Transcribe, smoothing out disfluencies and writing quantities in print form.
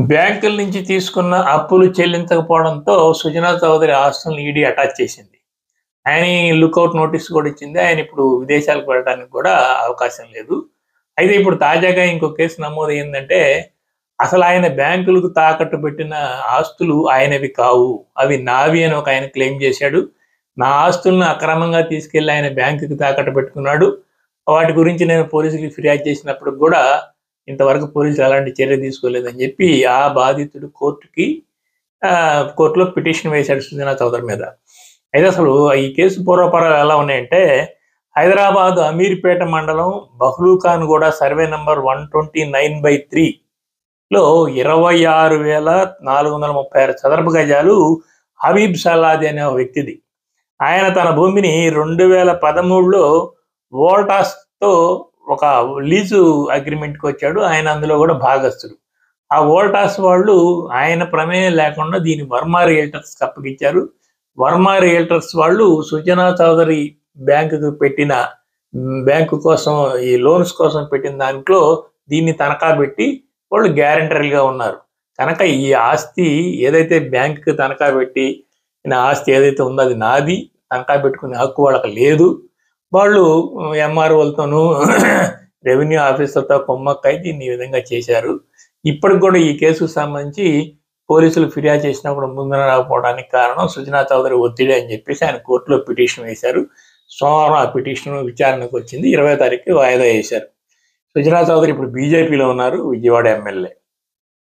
బ్యాంకుల నుంచి తీసుకున్న అప్పులు చెల్లించకపోవడంతో సుజనా చౌదరి ఆస్తులను ఈడీ అటాచ్ చేసింది. ఆయన లుకౌట్ నోటీస్ కూడా ఇచ్చింది. ఆయన ఇప్పుడు విదేశాలకు వెళ్ళడానికి కూడా అవకాశం లేదు. అయితే ఇప్పుడు తాజాగా ఇంకో కేసు నమోదైందంటే అసలు ఆయన బ్యాంకులకు తాకట్టు పెట్టిన ఆస్తులు ఆయనవి కావు. అవి నావి అని ఒక ఆయన క్లెయిమ్ చేశాడు. నా ఆస్తులను అక్రమంగా తీసుకెళ్లి ఆయన బ్యాంకుకి తాకట్టు పెట్టుకున్నాడు. వాటి గురించి నేను పోలీసులకు ఫిర్యాదు చేసినప్పుడు కూడా ఇంతవరకు పోలీసులు ఎలాంటి చర్య తీసుకోలేదని చెప్పి ఆ బాధితుడు కోర్టులో పిటిషన్ వేశాడు సుజనా చౌదరి మీద. అయితే అసలు ఈ కేసు పూర్వపరాలు ఎలా ఉన్నాయంటే హైదరాబాద్ అమీర్పేట మండలం బహ్లూఖాన్గూడ సర్వే నంబర్ 129/3లో 26,436 చదరపు గజాలు హబీబ్ సలాది అనే ఒక వ్యక్తిది. ఆయన తన భూమిని 2013లో వోల్టాస్తో ఒక లీజు అగ్రిమెంట్కి వచ్చాడు. ఆయన అందులో కూడా భాగస్తుడు. ఆ వోల్టాస్ వాళ్ళు ఆయన ప్రమేయం లేకుండా దీన్ని వర్మ రియల్టర్స్కి అప్పగించారు. వర్మ రియల్టర్స్ వాళ్ళు సుజనా చౌదరి బ్యాంకు కోసం ఈ లోన్స్ కోసం పెట్టిన దాంట్లో దీన్ని తనఖా పెట్టి వాళ్ళు గ్యారంటర్లుగా ఉన్నారు. కనుక ఈ ఆస్తి ఏదైతే బ్యాంకుకి తనఖా పెట్టి ఆస్తి ఏదైతే ఉందో అది నాది, తనఖా పెట్టుకునే హక్కు వాళ్ళకి లేదు. వాళ్ళు ఎంఆర్ఓలతోనూ రెవెన్యూ ఆఫీసర్తో కొమ్మక్కై దీన్ని ఈ విధంగా చేశారు. ఇప్పటికి కూడా ఈ కేసుకు సంబంధించి పోలీసులు ఫిర్యాదు చేసినప్పుడు ముందున రాకపోవడానికి కారణం సుజనా చౌదరి ఒత్తిడి అని చెప్పేసి ఆయన కోర్టులో పిటిషన్ వేశారు. సోమవారం ఆ పిటిషన్ విచారణకు వచ్చింది. 20వ తారీఖు వాయిదా వేశారు. సుజనా చౌదరి ఇప్పుడు బీజేపీలో ఉన్నారు, విజయవాడ ఎమ్మెల్యే.